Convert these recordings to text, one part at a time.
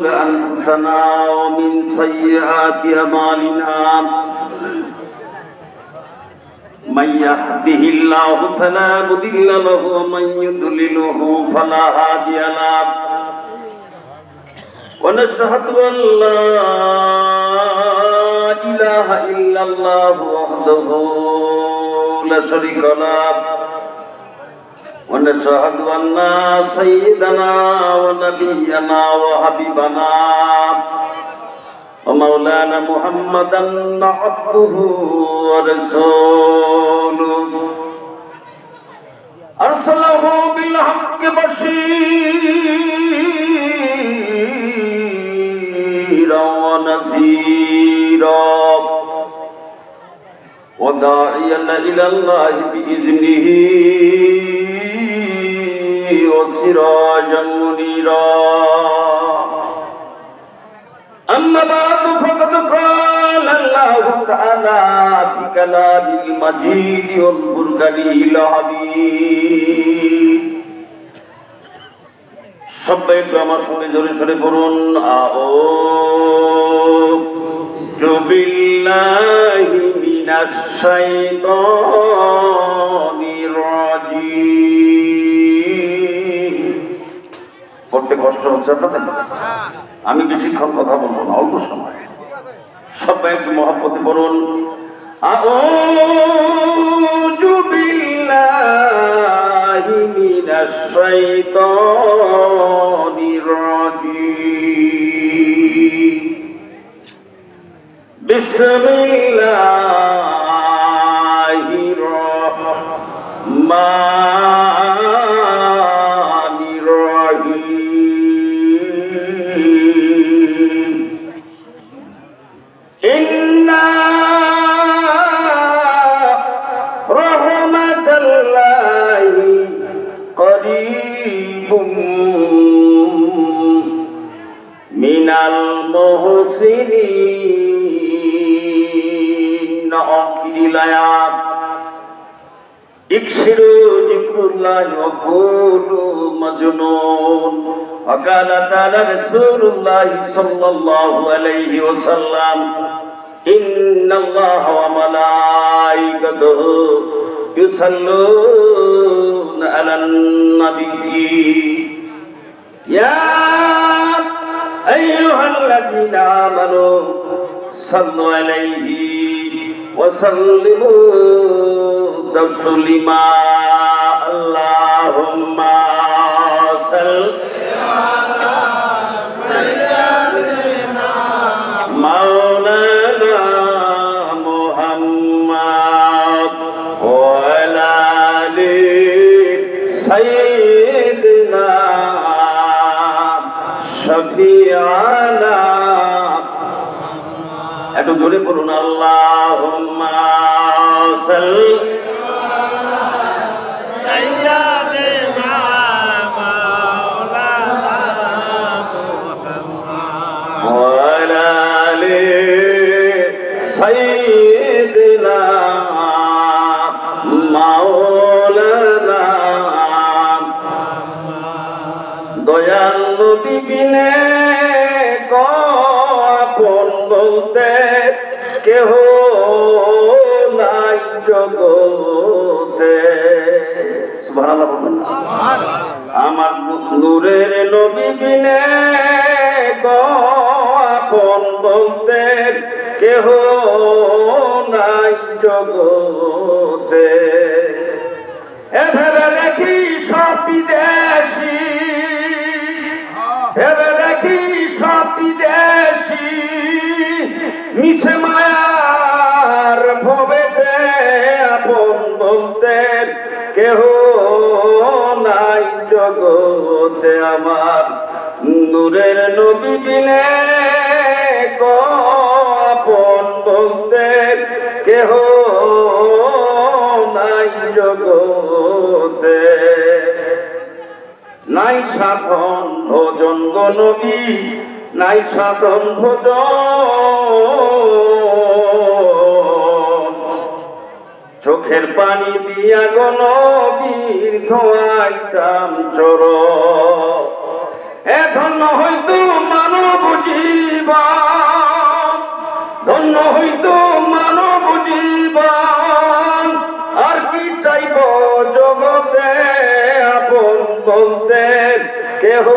أنفسنا ومن سيئات أعمالنا من يهده الله فلا مضل له ومن يضلله فلا هادي له ونشهد أن لا إله إلا الله وحده لا شريك له ونشهد أن سيدنا ونبينا وحبيبنا ومولانا محمدا عبده ورسوله أرسله بالحق بشيرا ونذيرا وداعيا إلى الله بإذنه وسراجا منيرا أما بعد فقد قال الله تعالى في كلامه المجيد والفرقان الحميد সবাই একটু আমার সঙ্গে জোরে সরে পড়ুন আউযু বিল্লাহি মিনাশ শাইতানির রাজীম। পড়তে কষ্ট হচ্ছে আপনাদের? আমি বেশিক্ষণ কথা বলবো না, অল্প সময়। সবাই একটু মহব্বতে পড়ুন আউযু বিল্লাহি মিনাশ শাইতানির রাজীম। বিসমিল্লাহির রহমানির রহিম। ইন্না রাহমাতাল্লাহি করিবুম মিনাল মুহসিনিন। আখিরিল আয়াত। ইকসিরু যিকরুল্লাহি ওয়া কুলু মাজনুন। وقال تعالى رسول الله صلى الله عليه وسلم إن الله وملائكته يصلون على النبي يا أيها الذين آمنوا صلوا عليه وسلموا تسليما اللهم صل على سيدنا مولانا محمد وعلى آل سيدنا شفيعنا। একটু জোরে পড়ুন আল্লাহুম্মা সাল্লি سيدنا مولانا দয়াল নবী বিনে আপন বলতে কেহ নাই জগতে। সুবহানাল্লাহ বলুন। আমার নূরের নবী বিনে আপন বলতে কেহ নাই জগতে। এভাবে দেখি সব বিদেশি, এভাবে দেখি সব বিদেশি মিশে মায়ার ভবেতে আপন বলতে কেহ নাই জগতে। আমার নূরের নবী বিনে আপন বলতে কেহ নাই জগতে। নাই সাধন ভজন গো নবী, নাই সাধন ভজন। চোখের পানি দিয়া গো নবীর ধোয়াইতাম চরণ। এখন হয়তো মানব কেহ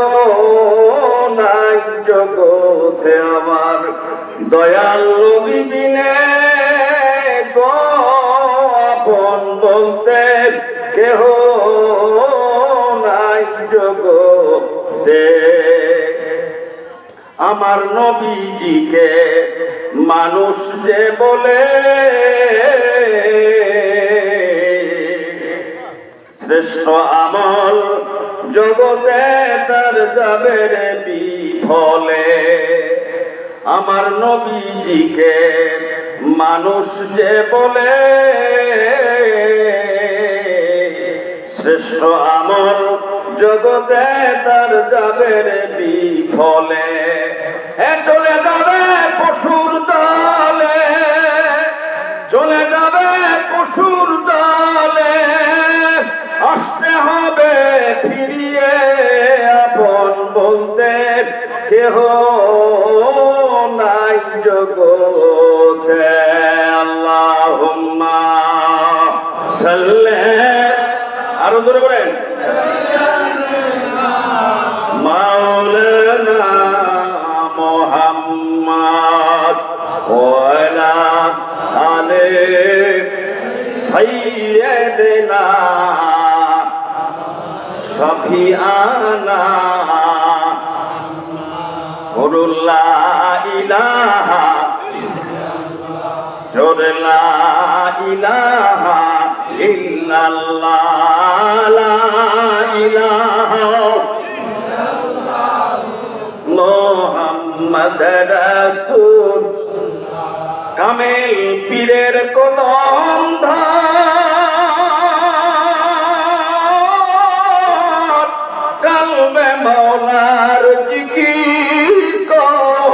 নাই জগতে আমার দয়াল নবী বিনে আপন বলতে কেহ নাই জগতে আমার নবীজিকে মানুষ যে বলে শ্রেষ্ঠ আমল জগতে তার যাবে রে বিফলে আমার নবীজিকে মানুষ যে বলে শ্রেষ্ঠ আমল জগতে তার যাবে রে বিফলে চলে যাবে পশুর দলে চলে যাবে পশুর দলে আসতে হবে ফিরিয়ে আপন বলতে কেহ নাই জগতে আল্লাহুম্মা সাল্লি আরো জোরে বলেন মাওলানা মুহাম্মদ ওয়া আলা আলি সাইয়্যিদিনা শফিআনা লা ইলাহা জোরে লা ইলাহা ইল্লাল্লাহ লা ইলাহা মুহাম্মদ রাসূল কামেল পীরের কলম ধর কলবে মওলার জিকির কর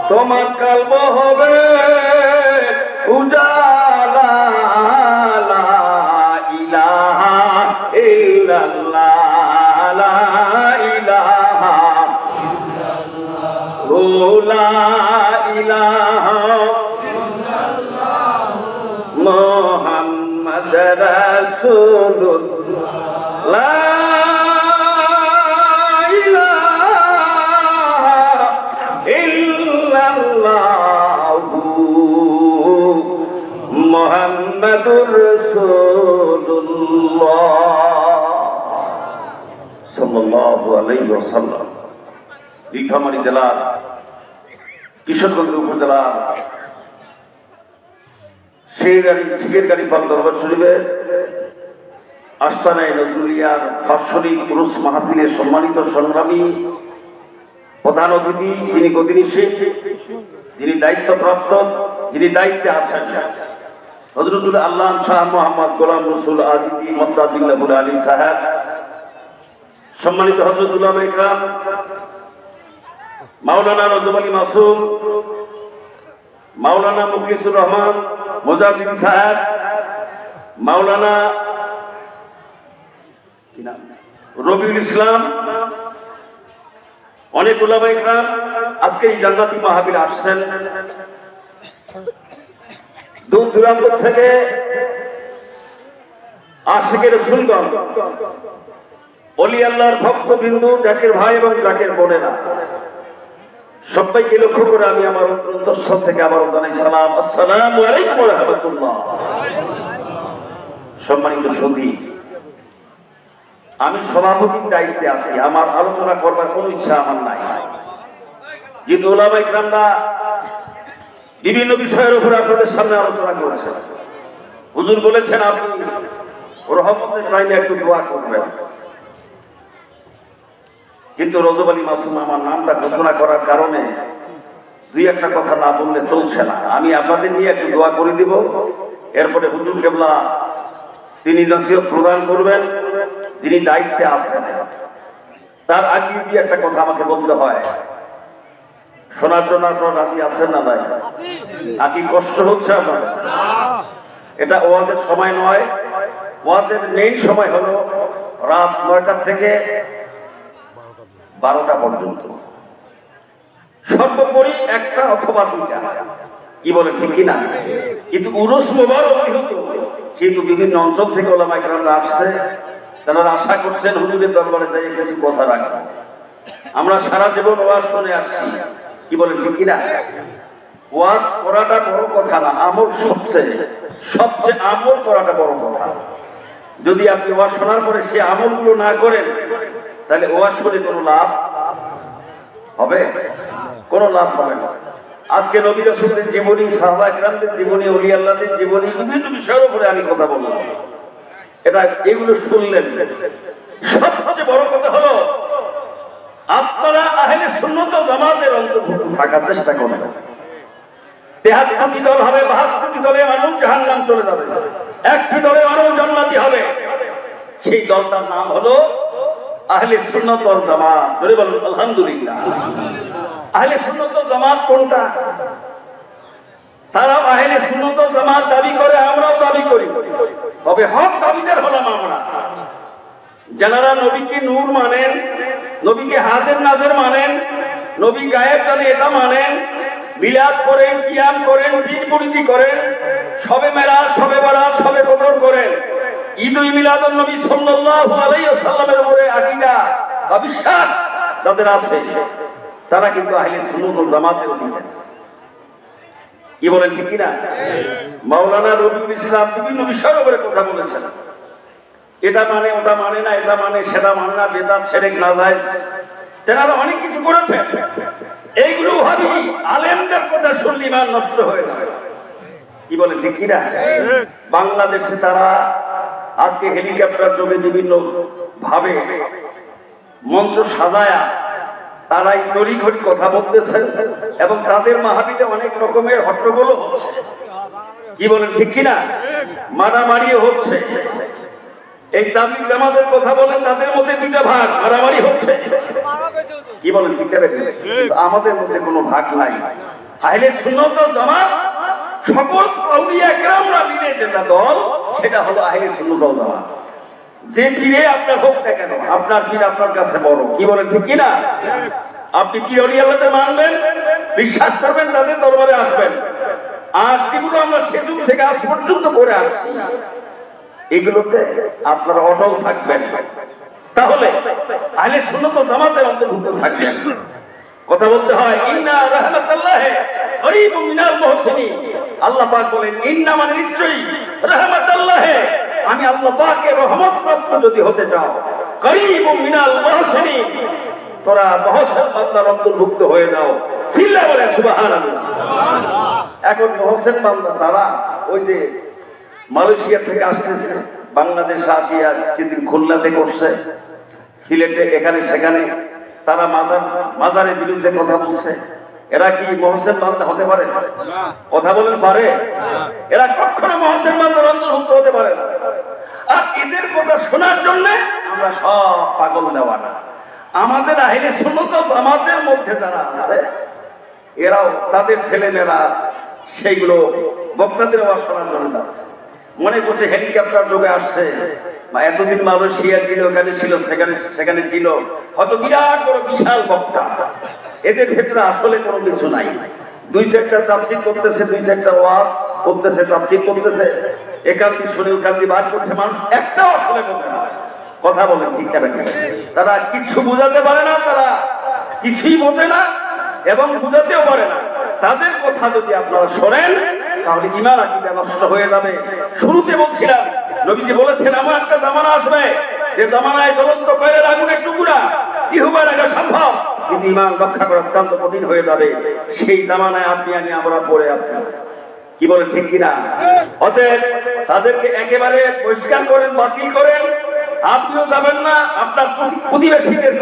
তোমার কলব হবে উজালা লা ইলাহা ইল্লাল্লাহ লা ইলাহা লা ইলাহা মুহাম্মদ রাসূলুল্লাহ লা ইলাহা ইল্লাল্লাহ মুহাম্মাদুর রাসূলুল্লাহ সাল্লাল্লাহু আলাইহি ওয়াসাল্লাম নীলফামারী জেলার কিশোরগঞ্জ উপজেলার শেখের গাড়ি পাক দরবার শরীফের আস্তানায় নজরুলিয়ার বাৎসরিক উরুস মাহফিলের সম্মানিত সংগ্রামী প্রধান অতিথি যিনি গদিনী শেখ, যিনি দায়িত্বপ্রাপ্ত, যিনি দায়িত্বে আছেন হযরতুল আল্লাহ শাহ মোহাম্মদ গোলাম রসুল আজিজি মদ্দাদিল্লাহুল আলী সাহেব, সম্মানিত হযরত উলামা ইকরাম মাওলানা রজব আলী মাসুম, মাওলানা মুখলিসুর রহমান মুজাহিদ সাহেব, মাওলানা রবিউল ইসলাম, অনেক উলামা ইকরাম আজকে এই জান্নাতি মাহফিলে আসছেন। দূর দূরান্ত থেকে আশিকের রাসূলগণ, ওলি আল্লাহর ভক্তবিন্দু, জাকির ভাই এবং জাকির বোনেরা, সবাইকে লক্ষ্য করে আমি আমার অন্তঃস্থল থেকে আবারও জানাই সালাম, আসসালামু আলাইকুম ওয়া রাহমাতুল্লাহ। সম্মানিত সুধী, আমি সভাপতির দায়িত্বে আছি, আমার আলোচনা করবার কোনো ইচ্ছা আমার নাই। যেহেতু উলামা ইকরামরা বিভিন্ন বিষয়ের উপর আপনাদের সামনে আলোচনা করেছেন, হুজুর বলেছেন আপনি রহমতের টাইমে একটু দোয়া করবেন, কিন্তু রজব আলী মাসুম আমার নামটা ঘোষণা করার কারণে দুই একটা কথা না বললে চলছে না। আমি আপনাদের নিয়ে একটু দোয়া করে দিব, এরপরে হুজুর কেবলা তিনি নসিহত প্রদান করবেন, যিনি দায়িত্বে আছেন। তার আগে দিয়ে একটা কথা আমাকে বলতে হয়, শোনার জন্য আপনারা রাজি আছেন না ভাই? আকি কষ্ট হচ্ছে আপনার? এটা ওয়াজের সময় নয়, ওয়াজের মেইন সময় হলো রাত ৯টা থেকে 12টা পর্যন্ত, সর্বোপরি 1টা অথবা 2টা, কি বলে ঠিক কিনা? কিন্তু উরুস মোবারক যেহেতু বিভিন্ন অঞ্চল থেকে ওলামা ইকরামরা আসছে, তারা আশা করছেন হুজুরের দরবারে যাই কিছু কথা রাখবো। আমরা সারা জীবন ওয়াজ শুনে আসছি, কি বলেন ঠিক কিনা? ওয়াজ করাটা বড় কথা না, আমল সবচেয়ে আমল করাটা বড় কথা। যদি আপনি ওয়াজ শোনার পরে সে আমলগুলো না করেন, তাহলে ওয়াজ শুনে কোনো লাভ হবে? কোনো লাভ হবে না। আজকে নবী রাসূলের জীবনী, সাহাবা কিরামদের জীবনী, ওলি আল্লাহদের জীবনী, বিভিন্ন বিষয়ের উপরে আমি কথা বললাম। এগুলো শুনলেন। সবচেয়ে বড় কথা হলো আপনারা আহলে সুন্নাত ওয়াল জামাতের অন্তর্ভুক্ত থাকার চেষ্টা করবেন। ৭৩টি দল হবে, ৭২টি দলে মানুষ জাহান্নাম চলে যাবে, একটি দলে মানুষ জান্নাতি হবে। সেই দলটার নাম হলো আহলে সুন্নাত ওয়াল জামাত। ধরে বলুন আলহামদুলিল্লাহ। আহলে সুন্নাত ওয়াল জামাত কোনটা? তারা আহলে সুন্নাত ওয়াল জামাত দাবি করে, আমরাও দাবি করি, তবে হক দাবিদার হলাম আমরা, যারা নবীকে নূর মানেন, নবীকে হাজির নাজির মানেন, নবী গায়েব জানে এটা মানেন, মিলাদ করেন, কিয়াম করেন, পীর মুরিদি করেন, শবে মেরাজ, শবে বরাত, শবে কদর করেন, ঈদুল মিলাদুন নবী সাল্লাল্লাহু আলাইহি ওয়াসাল্লামের উপরে আকীদা বা বিশ্বাস যাদের আছে, তারা কিন্তু আহলে সুন্নাত ওয়াল জামাতের অধীনে। কি বলেন ঠিক কিনা? মাওলানা রবিউল ইসলাম বিভিন্ন বিষয়ের উপরে কথা বলেছেন। এটা মানে, ওটা মানে না, এটা মানে, সেটা মানে না, বেদাত, শিরক, নাজায়েজ, তেনারা অনেক কিছু করেছেন। এইগুলো ভাবি আলেমদের কথা শুনলে ঈমান নষ্ট হয়ে যায়। কি বলেন ঠিক কিনা? বাংলাদেশে তারা আজকে হেলিকপ্টার যোগে বিভিন্ন ভাবে মঞ্চ সাজায়া তারাই তড়িঘড়ি কথা বলতেছেন এবং তাদের মাহফিলে অনেক রকমের হট্টগোল হচ্ছে। কি বলেন ঠিক কিনা? মারামারিও হচ্ছে। এই তাবলীগ জামাতের কথা বলেন, তাদের মধ্যে দুইটা ভাগ, মারামারি হচ্ছে। কি বলেন ঠিক কিনা? আমাদের মধ্যে কোনো ভাগ নাই। আহলে সুন্নাত ওয়াল জামাত সকল আউলিয়া কেরামরা মিলে যেটা দল, সেটা হলো আহলে সুন্নাত ওয়াল জামাত। যে পীরে আপনার হোক না কেন, আপনার পীর আপনার কাছে বড়। কি বলেন ঠিক কিনা? আপনি পীর ওলি আল্লাহদের মানবেন, বিশ্বাস করবেন, তাদের দরবারে আসবেন। আর যেগুলো আমরা সেযুগ থেকে আজ পর্যন্ত করে আসছি, এগুলোতে আপনারা অটল থাকবেন, তাহলে আহলে সুন্নাত ওয়াল জামাতের অন্তর্ভুক্ত থাকবেন। কথা বলতে হয়, ইন্না রাহমাতাল্লাহি করিবুম মিনাল মুহসিনিন। আল্লাহ পাক বলেন, ইন্না মানে নিশ্চয়ই, রাহমাতাল্লাহি আমি আল্লাহ পাকের রহমত প্রাপ্ত যদি হতে চাও, করিবুম মিনাল মুহসিনিন তোরা মুহসিন বান্দার অন্তর্ভুক্ত হয়ে যাও। চিল্লা বলে সুবহানাল্লাহ। এখন মুহসিন বান্দা তারা ওই যে মালয়েশিয়া থেকে আসতেছে, বাংলাদেশে আসিয়া যেদিন খুলনাতে করছে, সিলেটে, এখানে সেখানে তারা মাজারের বিরুদ্ধে কথা বলছে। এরা কি মুহসিন বান্দা হতে পারে? কথা বলেন পারে? এরা কখনো মুহসিন বান্দার অন্তর্ভুক্ত হতে পারে না। আর এদের কথা শোনার জন্য আমরা সব পাগল দেওয়ানা। আমাদের আহলে সুন্নাত ওয়াল জামাতের মধ্যে যারা আছে, এরাও তাদের ছেলেমেয়েরা সেইগুলো বক্তাদের ওয়াজ শোনার জন্য যাচ্ছে। মনে করছে হেলিকপ্টার যোগে আসছে, বা এতদিন মালয়েশিয়া ছিল, ওখানে ছিল, সেখানে ছিল, হয়তো বিরাট বড় বিশাল বক্তা। এদের ভেতরে আসলে কোনো কিছু নাই। দুই চারটা তাফসীর করতেছে, দুই চারটা ওয়াজ করতেছে, তাফসীর করতেছে, একান্তি শুনে ওকান্তি বার করছে, মানুষ একটাও আসলে বোঝে না। কথা বলেন ঠিক না? তারা কিছু বোঝাতে পারে না, তারা কিছুই বোঝে না এবং বুঝাতেও পারে না। তাদের কথা যদি আপনারা শোনেন, তাহলে ঈমান আকীদা নষ্ট হয়ে যাবে। শুরুতে বলছিলাম, নবীজি বলেছেন, এমন একটা জামানা আসবে যে জামানায় জ্বলন্ত কয়লার আগুনের টুকরা ইহবা রাখা সম্ভব, কিন্তু ঈমান রক্ষা করা অত্যন্ত কঠিন হয়ে যাবে। সেই জামানায় আপনি আমরা পড়ে আছি। কি বলেন ঠিক কিনা? অতএব তাদেরকে একেবারে পরিষ্কার করেন, বাতিল করেন। আপনিও যাবেন না, আপনার প্রতিবেশীদের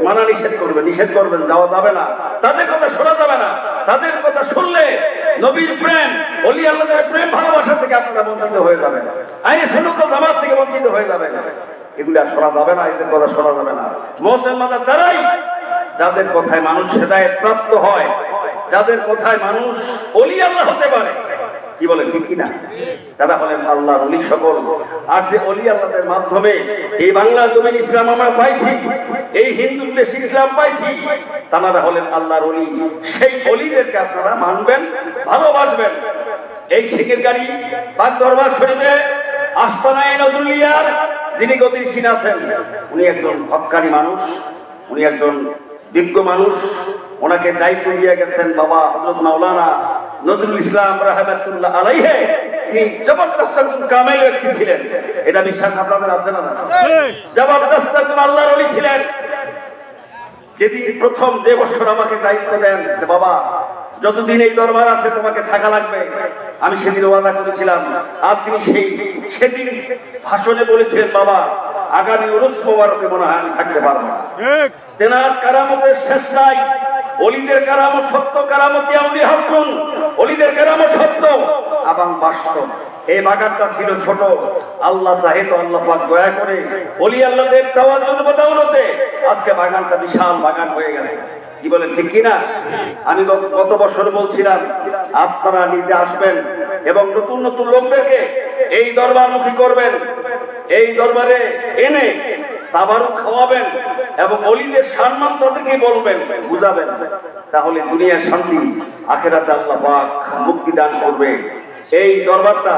মানা নিষেধ করবেন, যাওয়া যাবে না, তাদের কথা শোনা যাবে না। তাদের কথা শুনলে নবীর প্রেম, ওলি আল্লাহদের প্রেম, ভালোবাসা থেকে আপনারা বঞ্চিত হয়ে যাবেন, আইনে সুন্নাত ওয়াল জামাত থেকে বঞ্চিত হয়ে যাবেন। এগুলি আর শোনা যাবে না, এদের কথা শোনা যাবে না। মুহসিন বান্দা তারাই যাদের কথায় মানুষ হেদায়েত প্রাপ্ত হয়, যাদের কথায় মানুষ ওলি আল্লাহ হতে পারে। কি বলে ঠিক কিনা? তারা হলেন আল্লাহর ওলি সকল। আর যে ওলি আল্লাহদের মাধ্যমে এই বাংলা জমিন ইসলাম আমরা পাইছি, এই হিন্দু দেশ ইসলাম পাইছি, তারা হলেন আল্লাহর ওলি। সেই ওলিদেরকে আপনারা মানবেন, ভালোবাসবেন। এই শেখের গাড়ি পাক দরবার শরীফে আস্তানায়ে নজরুলিয়ার যিনি গতিশীল আছেন, উনি একজন হক্কানি মানুষ, উনি একজন বিজ্ঞ মানুষ। ওনাকে দায়িত্ব দিয়ে গেছেন বাবা হযরত মাওলানা নজরুল ইসলাম রাহমাতুল্লাহ আলাইহি। তিনি জবরদস্ত একজন কামেল ব্যক্তি ছিলেন, এটা বিশ্বাস আপনাদের আছে না? জবরদস্ত একজন আল্লাহর ওলি ছিলেন। যেদিন প্রথম যে বছর আমাকে দায়িত্ব দেন যে বাবা যতদিন এই দরবার আছে তোমাকে থাকা লাগবে, আমি সেদিন ওয়াদা করেছিলাম। আর তিনি সেদিন ভাষণে বলেছিলেন বাবা আগামী উরুস মোবারকে মনে হয় আমি থাকতে পারবো না। তেনার কারামতের শেষ নাই। অলিদের কারামত সত্য, কারামতি আউলি হকুন, অলিদের কারামত সত্য এবং বাস্তব। এই বাগানটা ছিল ছোট, আল্লাহ চাহে তো আল্লাহ পাক দয়া করে অলি আল্লাহদের তাওয়াজ্জুর বদৌলতে আজকে বাগানটা বিশাল বাগান হয়ে গেছে। কি বলেন ঠিক কিনা? আমি গত বছর বলছিলাম আপনারা নিজে আসবেন এবং নতুন নতুন লোকদেরকে এই দরবারমুখী করবেন, এই দরবারে এনে তাবারুক খাওয়াবেন এবং অলিদের সম্মান তাদেরকে বলবেন, বুঝাবেন। তাহলে দুনিয়ার শান্তি, আখিরাতে আল্লাহ পাক মুক্তি দান করবে। এই দরবারটা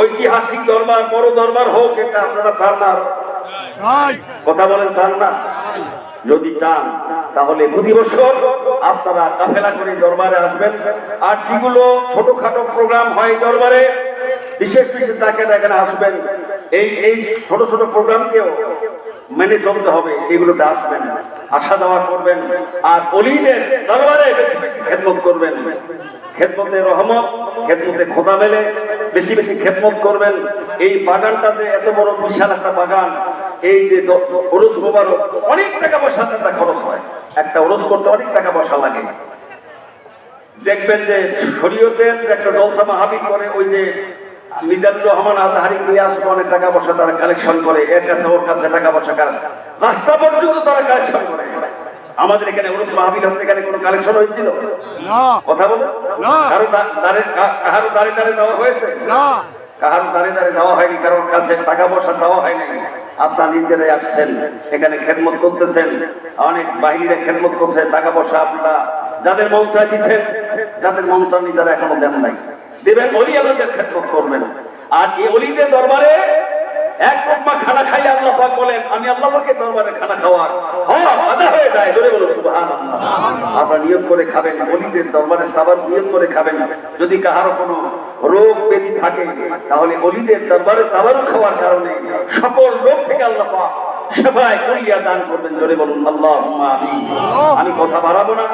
ঐতিহাসিক দরবার, বড় দরবার হোক, এটা আপনারা চান না? কথা বলেন চান না? যদি চান তাহলে প্রতি বছর আপনারা কাফেলা করে দরবারে আসবেন। আর যেগুলো ছোটখাটো প্রোগ্রাম হয় দরবারে, বিশেষ বিশেষ তাকে এখানে আসবেন। এই ছোট ছোট প্রোগ্রামকেও মেনে চলতে হবে, এগুলোতে আসবেন, আশা দেওয়া করবেন। আর অলিদের দরবারে বেশি বেশি খেদমত করবেন। খেদমতে রহমত, খেদমতে খোদা মেলে, বেশি বেশি খেদমত করবেন। এই বাগানটাতে এত বড় বিশাল একটা বাগান, এই যে ওরস মোবারক অনেক টাকা পয়সা একটা খরচ হয়, একটা ওরস করতে অনেক টাকা পয়সা লাগে। দেখবেন যে শরীয়তের একটা জলসা মাহফিল করে, ওই যে মিজানুর রহমান আজহারি নিয়ে আসবে, অনেক টাকা পয়সা তারা কালেকশন করে, এর কাছে ওর কাছে টাকা পয়সা রাস্তা পর্যন্ত তারা কালেকশন করে। আমাদের এখানে ওরস মাহফিল হচ্ছে, এখানে কোনো কালেকশন হয়েছিল? কথা বলে কারো দাঁড়ে দাঁড়ে দেওয়া হয়েছে? কাহার দাঁড়ে দাঁড়ে দেওয়া হয়নি, কারোর কাছে টাকা পয়সা চাওয়া হয়নি। আপনার নিজেরাই আসছেন, এখানে খেদমত করতেছেন, অনেক বাহিরে খেদমত করছে, টাকা পয়সা আপনারা যাদের মন চায় দিচ্ছেন, যাদের মন চাননি তারা এখনো দেন নাই, দেবেন। অলি আল্লাহদের খেদমত করবেন। আর এই অলিদের দরবারে এক লোকমা খানা খাই আল্লাহ পাক বলেন আমি আল্লাহ পাকের দরবারে খানা খাওয়ার আদা হয়ে যায়। ধরে বলুন সুবহানাল্লাহ। আপনারা নিয়ত করে খাবেন, অলিদের দরবারে খাবার নিয়ত করে খাবেন। যদি কাহারও কোনো রোগ ব্যাধি থাকে তাহলে অলিদের দরবারে তাবারুক খাওয়ার কারণে সকল রোগ থেকে আল্লাহ পাক সেবায় করিয়া দান করবেন। ধরে বলুন আল্লাহুম্মা আমিন। আমি কথা বাড়াবো না,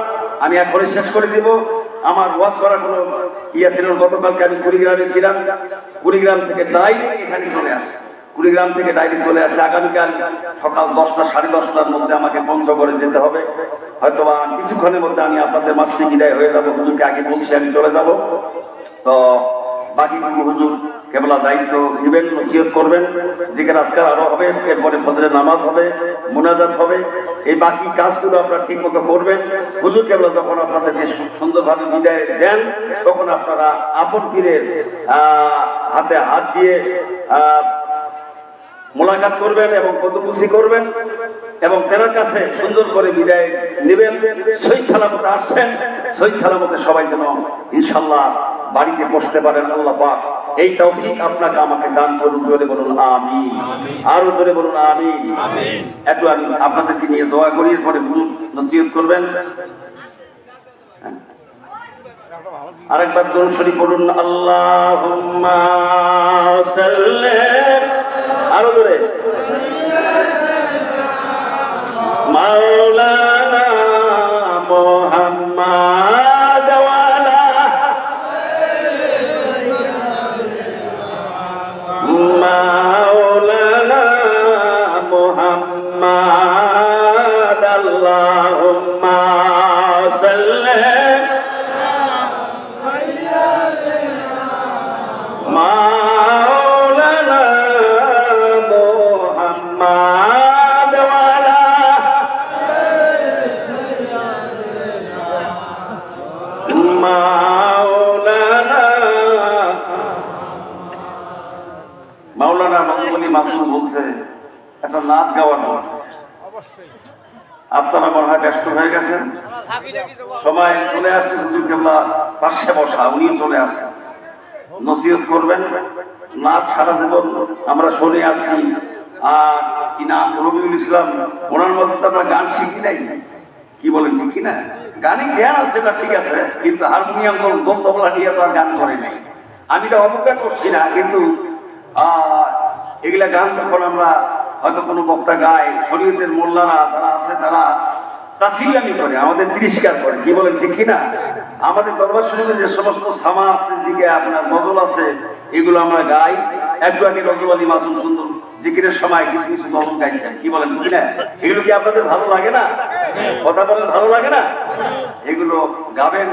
আমি এখনই শেষ করে দিব। আমার ওয়াজ করার কোনো ছিল। গতকালকে আমি কুড়িগ্রামে ছিলাম, কুড়িগ্রাম থেকে ডাইরেক্ট এখানে চলে আসছে, কুড়িগ্রাম থেকে ডাইরেক্ট চলে আসছে। আগামীকাল সকাল 10টা 10:30টার মধ্যে আমাকে পঞ্চগড়ে যেতে হবে। হয়তোবা কিছুক্ষণের মধ্যে আমি আপনাদের মাছ থেকে বিদায় হয়ে যাবো। হুজুরকে আগে বলছি আমি চলে যাব। তো বাকিটুকু হুজুর কেবলা দায়িত্ব নেবেন, নসিহত করবেন, জিকির আজকার আরো হবে, এরপরে ফজরের নামাজ হবে, মুনাজাত হবে। এই বাকি কাজগুলো আপনারা ঠিক মতো করবেন। হুজুর কেবলা যখন আপনাদেরকে সুন্দরভাবে বিদায় দেন তখন আপনারা আপন পীরের হাতে হাত দিয়ে মোলাকাত করবেন এবং কদমবুসি করবেন এবং তেনার কাছে সুন্দর করে বিদায় নেবেন। সহি সালামতে আসছেন, সহি সালামতে সবাই যেন ইনশাআল্লাহ বাড়িতে বসতে পারেন। আল্লাহ পাক এই তৌফিক আপনাকে আমাকে দান করুন। জোরে বলুন আমিন, আরো জোরে বলুন আমিন। একটু আমি আপনাদেরকে নিয়ে দোয়া করি, এরপরে নসিহত করবেন। আরেকবার দরুদ শরীফ পড়ুন। আল্লাহুম্মা সাল্লি, আরো জোরে, মাওলানা মুহাম্মদ ওয়ালা মাওলানা মুহাম্মদ আল্লাহুম্মা সাল্লি মাওলানা মুহাম্মদ ওয়ালা মাওলানা মাহমুদুল মাসুদ বলছে একটা নাচ গাওয়ানো। আপনারা মনে হয় ব্যস্ত হয়ে গেছেন, সময় চলে আসছে। হুজুর কেবলা পাশে বসা, উনি চলে আসছেন, নসিহত করবেন। নাচ সারা জীবন আমরা শুনে আসছি, আর কি নাম রবিউল ইসলাম, ওনার মধ্যে তো আমরা গান শিখি নাই, কি বলেন ঠিক কিনা? গানে জ্ঞান আছে না, ঠিক আছে, কিন্তু হারমোনিয়াম দোল তবলা নিয়ে তো আর গান করে নাই। আমি তো অবজ্ঞা করছি না, কিন্তু এগুলা গান যখন আমরা হয়তো কোনো বক্তা গায়, শরীয়তের মোল্লারা যারা আছে তারা তাসিলামি করে, আমাদের তিরস্কার করে, কি বলেন ঠিক কিনা? আমাদের দরবার শরীফে যে সমস্ত সামা আছে, দিকে আপনার গজল আছে, এগুলো আমরা গাই। একটু আগে রজব আলী মাসুম সুন্দর জিকিরের সময় কিছু কিছু গজল গাইছেন, কি বলেন ঠিক কিনা? এগুলো কি আপনাদের ভালো লাগে না? কথা বলেন, ভালো লাগে না? এগুলো গাবেন।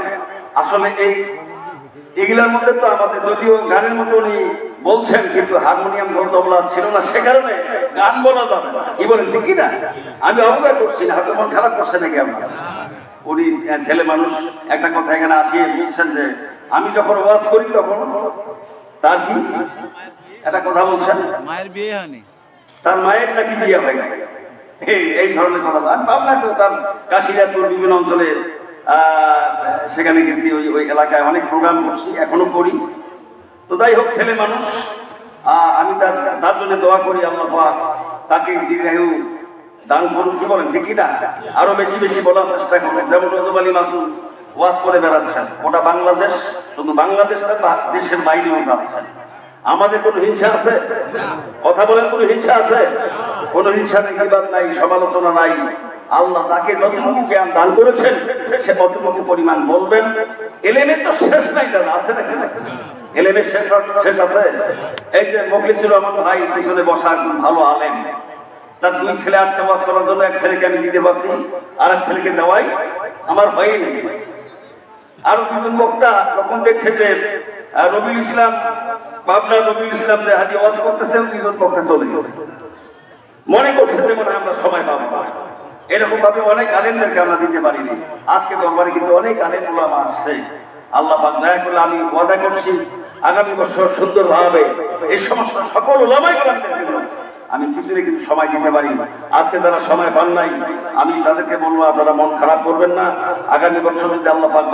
আসলে এগুলোর মধ্যে তো আমাদের, যদিও গানের মতো উনি বলছেন, কিন্তু হারমোনিয়াম ঢোল তবলা ছিল না, সে কারণে গান বলা যাবে না, কি বলেন ঠিক কিনা? আমি অবজ্ঞা করছি না, হয়তো মন খারাপ করছে নাকি আপনার? উনি ছেলে মানুষ, একটা কথা এখানে আসিয়ে বলছেন যে আমি যখন ওয়াজ করি তখন তার কি একটা কথা বলছেন, মায়ের বিয়ে হয়নি, তার মায়ের নাকি বিয়ে হয় না, এই ধরনের কথা। আমি ভাবলাম তো তার কাশিরাপুর বিভিন্ন অঞ্চলে সেখানে গেছি, ওই এলাকায় অনেক প্রোগ্রাম করছি, এখনো করি। তো যাই হোক, ছেলে মানুষ, আমি তার জন্য দোয়া করি, আল্লাহ পাক তাকে দীর্ঘায়ু দান করুন, কি বলেন ঠিক কিনা? আরো বেশি বেশি বলার চেষ্টা করবেন। যেমন রজব আলী মাসুদ ওয়াজ করে বেড়াচ্ছেন, ওটা বাংলাদেশ, শুধু বাংলাদেশ না, দেশের বাইরেও যাচ্ছেন। আমাদের কোনো হিংসা আছে? কথা বলেন, কোনো হিংসা আছে? কোনো হিংসা নেই, বিবাদ নাই, সমালোচনা নাই। আল্লাহ তাকে যতটুকু জ্ঞান দান করেছেন সে কতটুকু পরিমাণ বলবেন। এলেমের তো শেষ নাই, দাদা, আছে নাকি? এলেমের শেষ আছে? এই যে মুখলিসুর রহমান ভাই পিছনে বসা, একজন ভালো আলেম, তার দুই ছেলে আসছে ওয়াজ করার জন্য, এক ছেলেকে আমি দিতে পারছি, আর এক ছেলেকে দেওয়াই আমার হয়নি। আরো দুজন বক্তা তখন দেখছে যে রবিউল ইসলাম, পাবনা রবিউল ইসলাম যে হাজি ওয়াজ করতেছে, দুজন বক্তা চলে গেছে, মনে করছে যে মনে হয় আমরা সময় পাবো। এরকম ভাবে অনেক আলেমদেরকে আমরা দিতে পারিনি। আজকে দরবারে কিন্তু অনেক আলেম ওলামা আসছে। আল্লাহ পাক দয়া করলে আমি ওয়াদা করছি আগামী বছর সুন্দরভাবে এই সমস্ত সকল ওলামায়ে কেরামদেরকে আমি কিছুদিনে কিছু সময় দিতে পারি। আজকে যারা সময় পান নাই, আমি তাদেরকে বলবো আপনারা মন খারাপ করবেন না। আগামী বছর যদি আল্লাহ পাক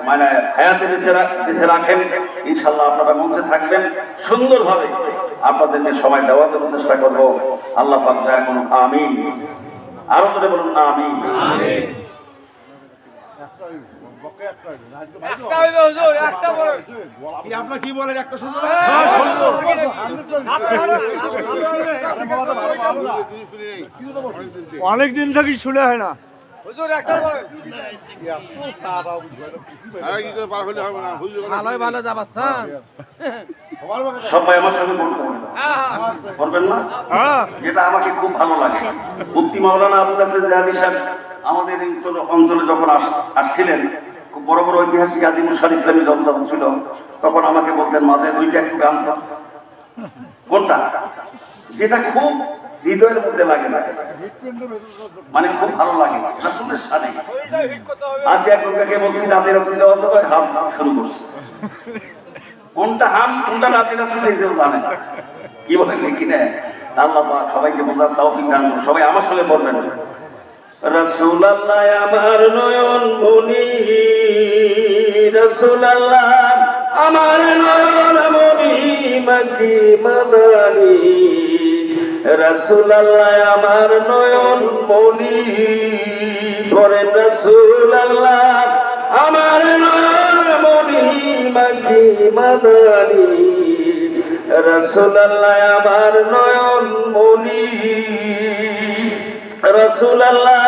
মানে হায়াতে বেঁচে রাখেন, ইনশাআল্লাহ আপনারা মঞ্চে থাকবেন, সুন্দরভাবে আপনাদেরকে সময় দেওয়ার জন্য চেষ্টা করবো। আল্লাহ পাক দয়া করুন, আমিন। আরো করে বলুন আমিন। অনেকদিন থেকে শুনে হয় না। সবাই আমার সঙ্গে করবেন না? যেটা আমাকে খুব ভালো লাগে, মুফতি মাওলানা আবুল কাসেম জাহাদি সাহেব আমাদের এই অঞ্চলে যখন আসছিলেন, খুব বড় বড় ঐতিহাসিক আজিমুল শাহ ইসলামী জলসা ছিল, তখন আমাকে বলতেন মাঝে দুইটা একটু গান তো। কোনটা? যেটা খুব হৃদয়ের মধ্যে লাগে না, মানে খুব ভালো লাগে, রাসূলের শানে। আজকে একজনকে বলছি নাতি রাসূল দেওয়া তো হাম শুরু করছে, কোনটা হাম কোনটা নাতি রাসূল নিজেও জানে না, কি বলেন ঠিক কিনা? আল্লাহ পাক সবাইকে বোঝার তৌফিক দান করুন। সবাই আমার সঙ্গে পড়বেন, রাসূলুল্লাহ আমার নয়ন মনি, রাসূলুল্লাহ আমার নয়ন মনি, মকি মাদানী, রাসূলুল্লাহ আমার নয়ন মনি, পরে রাসূলুল্লাহ আমার নয়ন মনি, মকি মাদানী, রাসূলুল্লাহ আমার নয়ন মনি, রাসূলুল্লাহ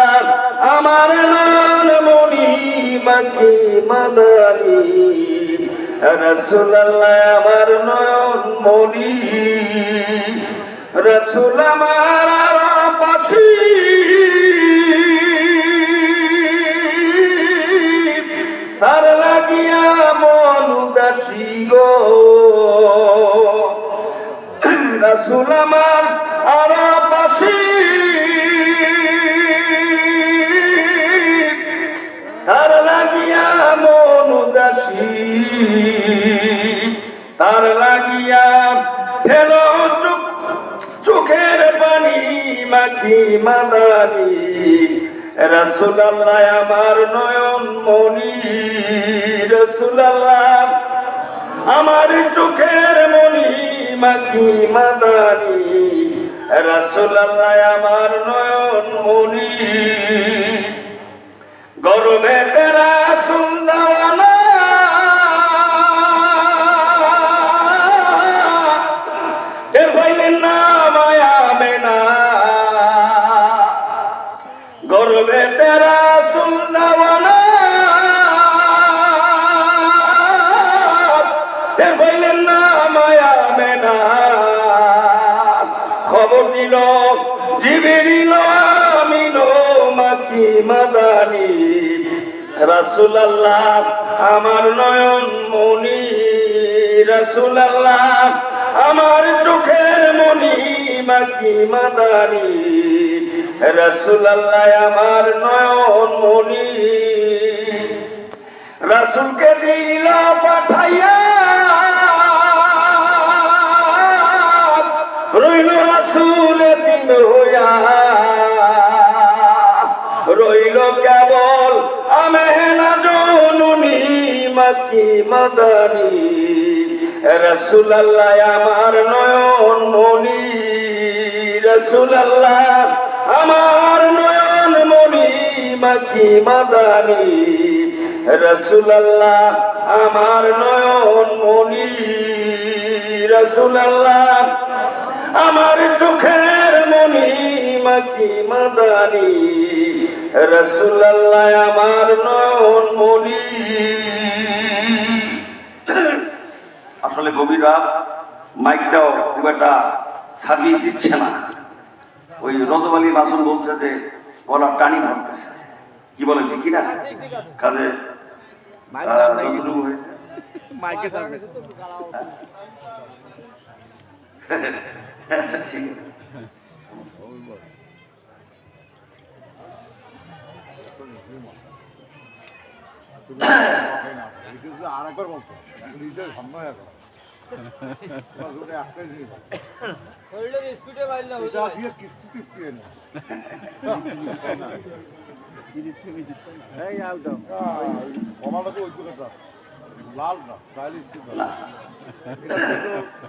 আমার নয়ন মনি, মকি মাদানী, রাসূলুল্লাহ আমার নয়ন মনি, রাসূল আমার পাশি, তার লাগিয়া মন উদাসী গো, রাসূল আমার আর পাশি, তার লাগিয়া মন উদাসী, তার লাগিয়া ফেল চোখের পানি, মাখি মাদানী, রাসূলুল্লাহ আমার নয়ন মনি, রাসূলুল্লাহ আমার চোখের মনি, মাখি মাদানী, রাসূলুল্লাহ আমার নয়ন মনি গর্বেতে রাসূল দেওয়ানা টের পাইলেন না মায়া মেনা গর্বেতে রাসূল দেওয়ানা টের পাইলেন না মায়া মেনা খবর দিল জিবরিল আমিন মাকি মাদানী রাসূলুল্লাহ আমার নয়ন মনি রাসূলুল্লাহ আমার চোখের মনি মাকি মাদানী রাসূলুল্লাহ আমার নয়ন মনি রাসূলকে দিল পাঠাইয়া রইল রাসূল দিন হইয়া রইল কেবল আমেনা জননী মাকি মাদানী রাসূলুল্লাহ আমার নয়ন মনি রাসূলুল্লাহ আমার নয়ন মনি মাকি মাদানী রাসূলুল্লাহ আমার নয়ন মনি রাসূলুল্লাহ আমার চোখের মনি মাকি মাদানী রাসূলুল্লাহ আমার নয়ন মনি আসলে গভীর রাত মাইকটাও খুব একটা সার্ভিস দিচ্ছে না ওই রজব আলী মাসুম বলছে যে গলা টানি ধরতেছে কি বলে ঠিক কিনা কাজে যতটুকু হয়েছে আচ্ছা ঠিক আছে আরেকবার বলতো নিজের সামনে এখন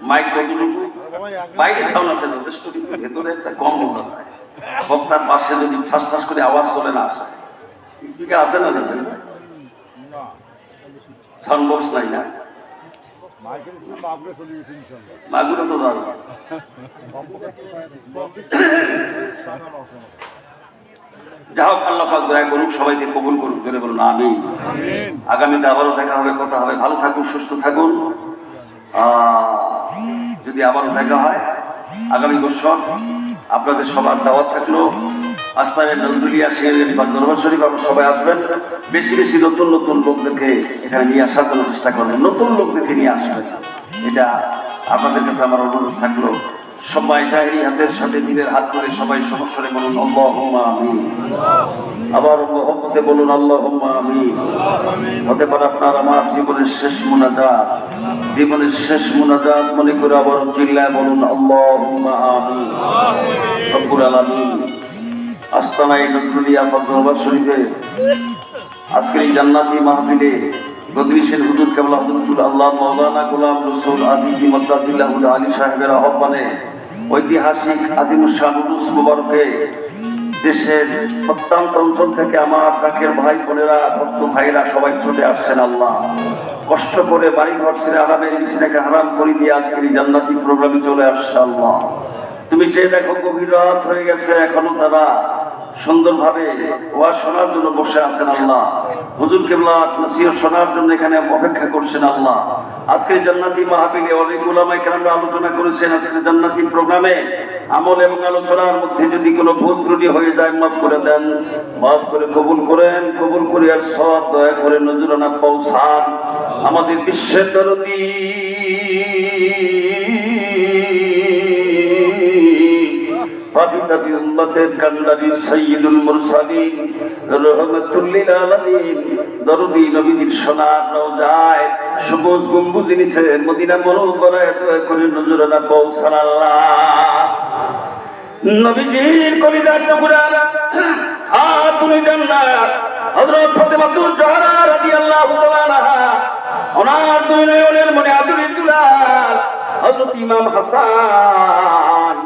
মাইক কতটুকু বাইরে সাউন্ড আছে যথেষ্ট কিন্তু ভেতরে একটা কম মনে হয় বক্তার পাশে যদি ঠাস ঠাস করে আওয়াজ চলে না আসে স্পিকার আছে না দেখবেন সাউন্ড বক্স নাই না মাগুলো তো দাঁড় যা হোক আল্লাহ পাক দয়া করুক সবাইকে কবুল করুক ধরে বলুন আমিন আগামীতে আবারও দেখা হবে কথা হবে ভালো থাকুন সুস্থ থাকুন যদি আবারও দেখা হয় আগামী বছর আপনাদের সবার দাওয়াত থাকলো আস্তানের নজরুলিয়া শেরের বা দরবার শরীফ আপনারা সবাই আসবেন বেশি বেশি নতুন নতুন লোকদেরকে এখানে নিয়ে আসার জন্য চেষ্টা করবেন নতুন লোকদেরকে নিয়ে আসবেন এটা আপনাদের কাছে আমার অনুরোধ থাকলো সবাই তাহেরি হাতের সাথে দিলের হাত করে সবাই সমস্যারে বলুন আল্লাহুম্মা আমিন আবার মহব্বতে বলুন আল্লাহুম্মা আমিন হতে পারে আপনার আমার জীবনের শেষ মুনাজাত মনে করে আবার চিল্লায় বলুন আল্লাহুম্মা আমিন রব্বুল আলামিন আস্তানাই নজরুলিয়া দরবার শরীফে আজকের এই জান্নাতি মাহফিলে গদরিশের হুজুর কেবলা হযরতুল আল্লাহ মাওলানা গোলাম রসুল আজিজি মদ্দাতুল্লাহুল আলী সাহেবের আহ্বানে ঐতিহাসিক আজিমুশান উরুস মুবারকে দেশের প্রত্যন্ত অঞ্চল থেকে আমার কাকের ভাই বোনেরা ভক্ত ভাইরা সবাই ছুটে আসছেন আল্লাহ কষ্ট করে বাড়ি ঘর ছেড়ে আরামের বিছানাকে হারাম করে দিয়ে আজকের এই জান্নাতি প্রোগ্রামে চলে আসছে আল্লাহ তুমি চেয়ে দেখো গভীর রাত হয়ে গেছে এখনো তারা সুন্দরভাবে ওয়াজ শোনার জন্য বসে আছেন আল্লাহ হুজুর কেবলা নসিহত শোনার জন্য এখানে অপেক্ষা করছেন আল্লাহ আজকের জান্নাতি মাহফিলে অনেক উলামায়ে কেরামরা আলোচনা করেছেন আজকের জান্নাতি প্রোগ্রামে আমল এবং আলোচনার মধ্যে যদি কোনো ভুল ত্রুটি হয়ে যায় মাফ করে দেন মাফ করে কবুল করেন কবুল করে আর সওয়াব দয়া করে নজরানা পৌঁছান আমাদের বিশ্বের দরদি পাপিতাবি উম্মতের কান্ডারি সাইয়্যিদুল মুরসালিন রাহমাতুল লিল আলামিন দরদি নবীজির সোনার রওজায় সবুজ গম্বুজ নিচে মদিনা মুনাওয়ারায় দয়া করে নজরানা পৌঁছান আল্লাহ নবীজির কলিজার টুকরা খাতুনে জান্নাত হযরত ফাতেমাতুল জোহরা রাদিয়াল্লাহু তাআলা আনহা ওনার দুই নয়নের মনে আদরের দুলাল হযরত ইমাম হাসান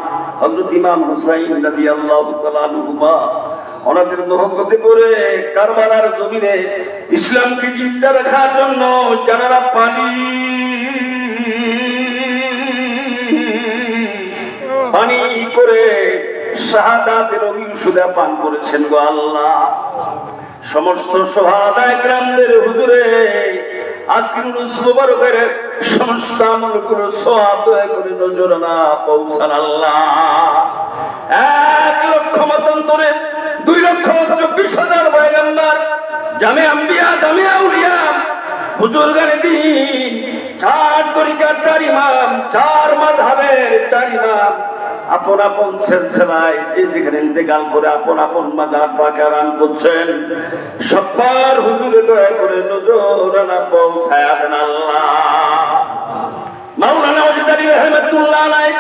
হযরত ইমাম হুসাইন রাদিয়াল্লাহু তাআলা আনহুমা ওনাদের মহব্বতে পড়ে কারবালার জমিনে ইসলামকে জিন্দা রাখার জন্য যারা পানি করে শাহাদাতের অভিসুদা পান করেছেন গো আল্লাহ। সমস্ত শাহাদায়ে কেরামদের হুজুরে আজকের উরুস মুবারকের সমস্ত আমলগুলো সওয়াব দয়া করে নজরানা পৌঁছান আল্লাহ। 1 লক্ষ মতান্তরে 2,24,000 পয়গম্বর, জামে আম্বিয়া, জামে আউলিয়া, বুজুর্গানে দ্বীন, 4 তরিকার 4 ইমাম, 4 মাযহাবের 4 ইমাম আপন আপন সিলসিলায় যে যেখানে ইন্তেকাল করে আপন আপন মাযহাব পাকে আরাম করছেন, সবার হুজুরে দয়া করে নজরানা পৌঁছায়া দেন আল্লাহ। মাওলানা ওয়াজদারি রাহমাতুল্লাহ আলাইহি,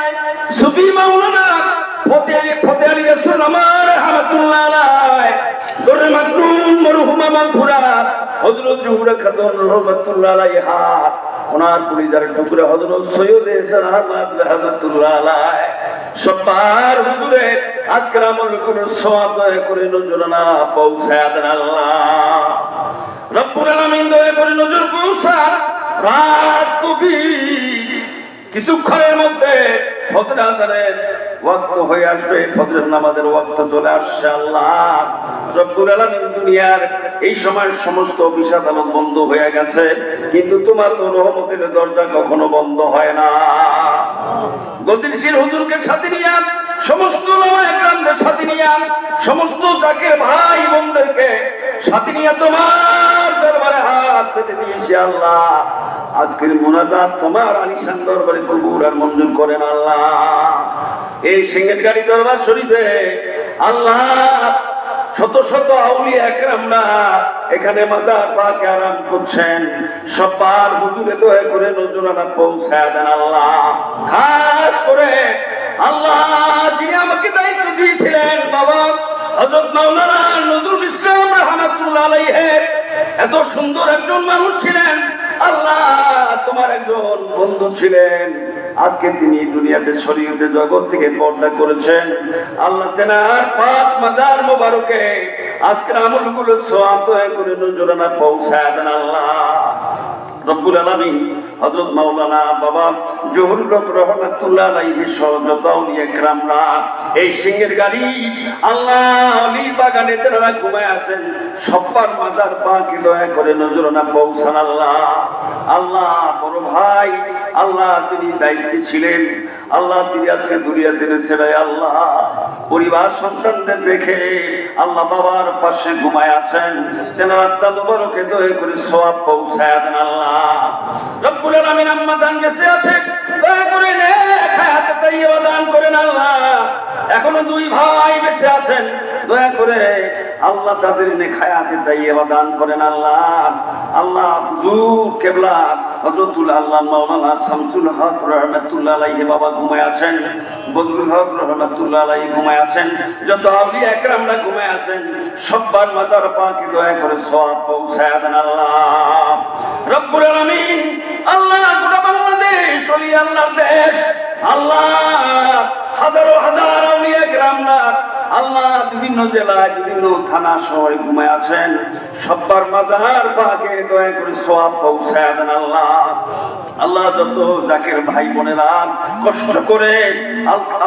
সুফি মাওলানা ফতে আলী রাসূল আমার রাহমাতুল্লাহ আলাইহি, দরে মাকরুম মরহুমা মাগফুরা হযরত জুহরা খাতুন রাহমাতুল্লাহ আলাইহা, ওনার পরিজার টুকরা হযরত সৈয়দ এহসান আহমদ রাহমাতুল্লাহ আলাইহি, সবার হুজুরে আজকের আমলগুলো সওয়াব দয়া করে নজরানা পৌঁছায়া দেন আল্লাহ। রব্বুল আলামিন দয়া করে নজর পৌঁছান। রাত গভীর, কিছুক্ষণের মধ্যে ফজর আযানের ওয়াক্ত হয়ে আসবে, ফজরের নামাজের ওয়াক্ত চলে আসছে আল্লাহ। রব্বুল আলামিন দুনিয়ার এই সময় সমস্ত অফিস আদালত বন্ধ হয়ে গেছে, কিন্তু তোমার তো রহমতের দরজা কখনো বন্ধ হয় না। গদিরশীল হুজুরকে সাথে নিয়ে, সমস্ত ওলামায়ে কেরামদের সাথে নিয়ে, সমস্ত জাকের ভাই বোনদেরকে সাথে নিয়ে তোমার দরবারে হাত পেতে দিয়েছি আল্লাহ। আজকের মুনাজাত তোমার আলিশান দরবারে কবুল আর মঞ্জুর করেন আল্লাহ। এই সিংহেরগাড়ি দরবার শরীফে আল্লাহ শত শত আউলিয়া একরামরা এখানে মাজার পাকে আরাম করছেন, সবার হুজুরে দয়া করে নজরানা পৌঁছায় দেন আল্লাহ। খাস করে আল্লাহ যিনি আমাকে দায়িত্ব দিয়েছিলেন বাবা হযরত মাওলানা নজরুল ইসলাম রাহমাতুল্লাহ আলাইহি, এত সুন্দর একজন মানুষ ছিলেন আল্লাহ, তোমার একজন বন্ধু ছিলেন। আজকে তিনি দুনিয়াতে শরীয়তে জগৎ থেকে পর্দা করেছেন আল্লাহ। তেনার পাক মাজার মোবারকে আজকের আমলগুলো সওয়াব দয়া করে নজরানা পৌঁছায় দেন আল্লাহ। রব্বুল আলামিন হযরত মাওলানা বাবা জহুরুল হক রাহমাতুল্লাহ আলাইহি সহ যত আউলিয়া কেরামরা এই সিংহের গাড়ি আল্লাহ অলি বাগানে তেনারা ঘুমায় আছেন, সবার মাজার পাকে দয়া করে নজরানা পৌঁছান আল্লাহ। আল্লাহ বড় ভাই আল্লাহ তিনি দায়িত্বে ছিলেন আল্লাহ, তিনি আজকে দুনিয়াতে ছেড়ে আল্লাহ পরিবার সন্তানদের রেখে আল্লাহ বাবার পাশে ঘুমায় আছেন, তেনার আত্মা মোবারকে দয়া করে সওয়াব পৌঁছায় দেন আল্লাহ। রব্বুল আলামিন আম্মা জান বেঁচে আছে, দয়া করে নেক হায়াতে তাইয়্যিবা দান করেন আল্লাহ। এখনো 2 ভাই বেঁচে আছেন, দয়া করে আল্লাহ তাদের নেক হায়াতে তাইয়্যিবা দান করেন আল্লাহ। আল্লাহ হুজুর কিবলা হযরতুল আল্লাহ মাওলানা শামসুল হক রাহমাতুল্লাহ আলাইহি বাবা ঘুমায় আছেন, বদরুল হক রাহমাতুল্লাহ আলাইহি ঘুমায় আছেন, যত আউলিয়া একরামরা ঘুমায় আছেন, সবার মাজার পাকে দয়া করে সওয়াব পৌঁছায় দেন আল্লাহ। রব্বুল আলামিন আল্লাহ গোটা বাংলাদেশ ওলি আল্লাহর দেশ আল্লাহ, হাজারো হাজার আউলিয়া একরামরা আল্লাহ বিভিন্ন জেলায় বিভিন্ন থানা শহরে ঘুমায় আছেন, সবার মাজার পাকে দয়া করে সওয়াব পৌঁছায় দেন আল্লাহ। আল্লাহ যত জাকের ভাই বোনেরা কষ্ট করে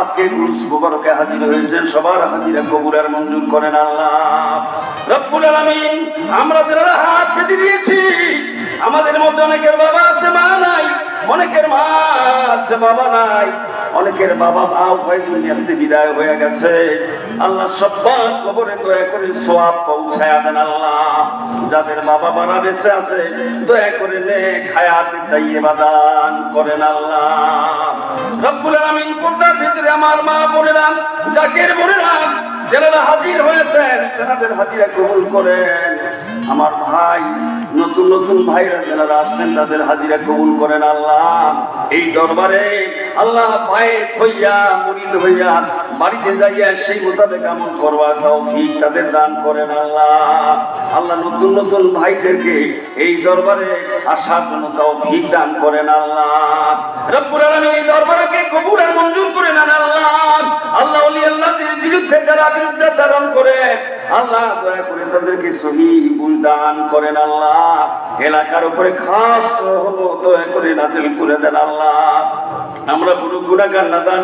আজকে উরুস মুবারকে হাজির হয়েছেন, সবার হাজিরা কবুল আর মঞ্জুর করেন আল্লাহ। রব্বুল আলামিন আমরা যারা হাত পেতে দিয়েছি, আমাদের মধ্যে অনেকের বাবা আছে মা নাই, অনেকের মা আছে বাবা নাই, অনেকের বাবা মা উভয় দুনিয়াতে বিদায় হয়ে গেছে আল্লাহ, সবার কবরে দয়া করে সওয়াব পৌঁছায় দেন আল্লাহ। যাদের বাবা মারা বেঁচে আছে দয়া করে নেক হায়াতে তাইয়্যিবা দান করেন আল্লাহ। রব্বুল আলামিন পর্দার ভিতরে আমার মা বোনেরা জাকের বোনেরা যারা হাজির হয়েছেন তেনাদের হাজিরা কবুল করেন। আমার ভাই নতুন নতুন ভাইরা যারা আসছেন তাদের হাজিরা কবুল করেন আল্লাহ। এই দরবারে আল্লাহ পায়ে থইয়া মুরিদ হইয়া বাড়িতে যাইয়া সেই মোতাবেক আমল করবার তৌফিক তাদের দান করেন আল্লাহ। আল্লাহ নতুন নতুন ভাইদেরকে এই দরবারে আসার জন্য তৌফিক দান করেন আল্লাহ। রব্বুল আলামিন এই দরবারকে কবুল আর মঞ্জুর করে নেন আল্লাহ। আল্লাহ ওলি আল্লাহদের বিরুদ্ধে যারা বিরুদ্ধাচরণ করে আল্লাহ দয়া করে তাদেরকে সহিহ বুঝ দান করেন আল্লাহ। এলাকার উপরে খাস রহমত দয়া করে নাযিল করে দেন আল্লাহ। আমরা কোনো গুনাহগার না দান